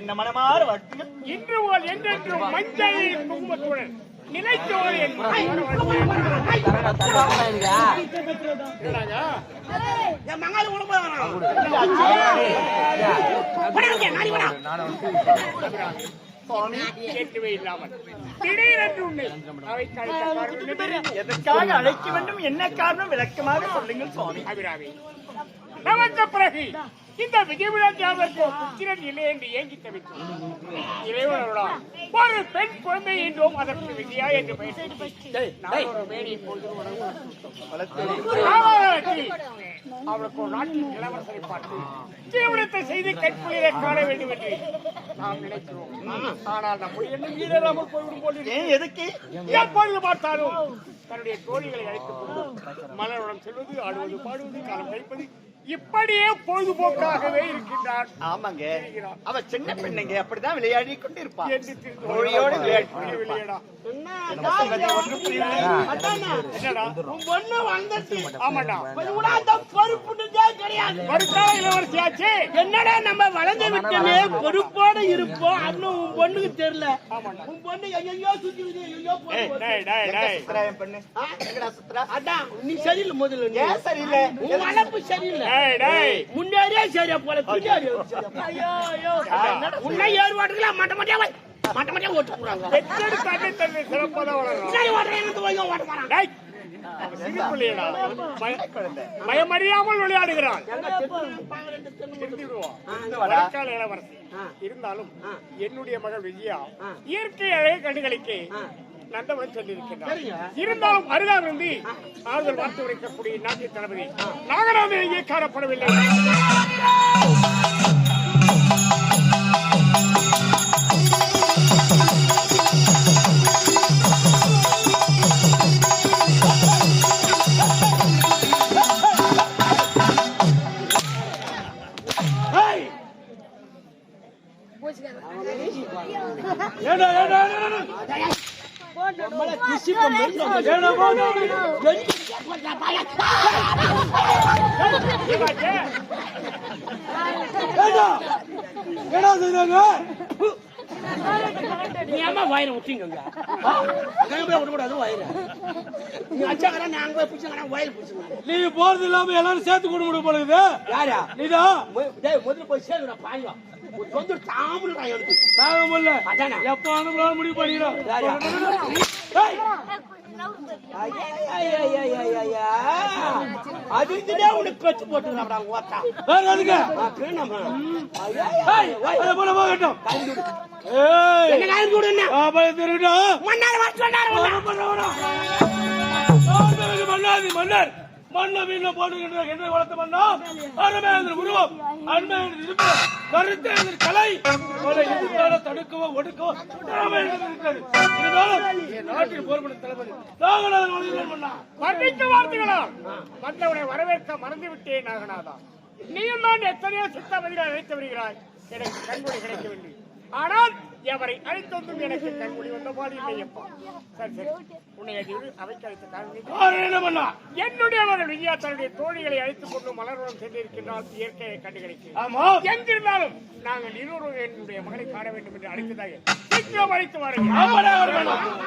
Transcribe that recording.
என்ன மனமாற வாழ்த்துங்கள். இன்று போல் என்றென்றும் மஞ்சள் குங்குமத்துடன் நிலைத்தோடு எதற்காக அழைக்க வேண்டும், என்ன காரணம் விளக்கமாக சொல்லுங்கள் சுவாமி. அபிராமி, நமக்கு பிறகு இந்த விஜயவிழா ஜாதகருக்கு புத்திரன் இல்லை என்று ஏங்கி தவித்தோம். இறைவனோட ஒரு பெண் குழந்தை என்றோம், அதற்கு விஜயா என்று பெயர் அவளுக்கு ஒரு நாட்டில் இளவரசரை பார்த்து திருமணத்தை செய்து கைக்குளிரை காண வேண்டும் என்று நாம் நினைக்கிறோம். ஆனால் நம்முடைய எண்ணம் ஈடேறாமல் போய்விடும் போது எதுக்கு எப்பொழுது பார்த்தாலும் தன்னுடைய தோழிகளை அழைத்துக் கொண்டு மலருடன் செல்வது, ஆடுவது, பாடுவது, காலம் கழிப்பது, இப்படியே பொழுதுபோக்காகவே இருக்கின்றார். ஆமாங்க, அவ சின்ன பெண்ணுங்க, அப்படிதான் விளையாடி கொண்டு இருப்பான். என்னடா நம்ம வளர்ந்து விட்டமே, பொறுப்போட இருப்போம். இன்னும் உன் பொண்ணுக்கு தெரியல. உன் பொண்ணு எங்கெங்கயோ சுத்தி பெண்ணு அதான் நீ சரியில்லை. முதல்ல சரியில்லை, உன் வளர்ப்பு சரியில்லை. டேய் டேய் முன்னாடியே சரியா போல பின்னாடியே உன்னை ஏறு ஓட்டுக்கலாம் மட்டமட்டியா ஓட்டு போறாங்க பெற்றெடு தண்ணி தண்ணி சிறப்பாக வளரும் டேய் சிரிப்புலையடா பயமறியாமல் விளையாடுகிறான் வழக்கால இளவரசி இருந்தாலும் என்னுடைய மகள் விஜயா இயற்கை அழகை கண்டுகளிக்க நந்தவன் சொல்லியிருக்கிறார் இருந்தாலும் அருகாமிருந்து ஆறுதல் வார்த்தை உரைக்கக்கூடிய நாட்டிய தளபதி நாகராஜன் இங்கே காணப்படவில்லை நீ ஏமா வயிறு விட்டீங்க விடக்கூடாது வயிறு நீ அச்சாக்கடா நாங்க போய் பிடிச்சாங்க வயிறு பிடிச்சிங்க நீ போறது இல்லாம எல்லாரும் சேர்த்து கொண்டு முடிய போலுது யாரா நீதான் முதல்ல போய் சேர்ந்துடா பாய்வா சொந்த தாமரை எடுத்து தாங்க முடியல அதானே எப்ப அனுப்பலாம் முடிவு பண்ணிக்கிறோம் அதுக்குதே உனக்கு கட்டு போட்டுறாடா ஓட்டா அதுக்கு போகட்டும் என்ன காயம் கூட என்ன திருவிட்டோம் மன்னார் வாட்டு மன்னாதி மன்னர் மண்ண மீன்ல போடுகின்ற எண்ணெய் வளர்த்த மன்னம் அருமையான உருவம் அண்மையான இருப்பிடம் கருத்தேந்திர கலை இந்தியாவை தடுக்கவோ ஒடுக்கவோ இருக்கிறது இருந்தாலும் என் நாட்டில் போர்பட தளபதி நாகநாதன் வழியில் மன்னா மன்னிக்க வார்த்தைகளா மற்றவனை வரவேற்க மறந்துவிட்டேன் நாகநாதா நீயும் தான் எத்தனையோ சித்தபதிகளை அழைத்து வருகிறாய் எனக்கு கண்மொழி கிடைக்கவில்லை ஆனால் எவரை அழைத்து வந்தும் எனக்கு கண்மொழி வந்த பாடு இல்லையப்பா சரி சரி உன்னை அவைக்கு அழைத்த காரணம் என்னுடைய மகள் விஜயா தன்னுடைய தோழிகளை அழைத்துக் கொண்டு மலருடன் சென்றிருக்கின்றால் இயற்கையை கண்டுகளிக்க எங்கிருந்தாலும் நாங்கள் இருவரும் என்னுடைய மகளை காண வேண்டும் என்று அழைத்ததாக சீக்கிரம் அழைத்து வாருங்கள்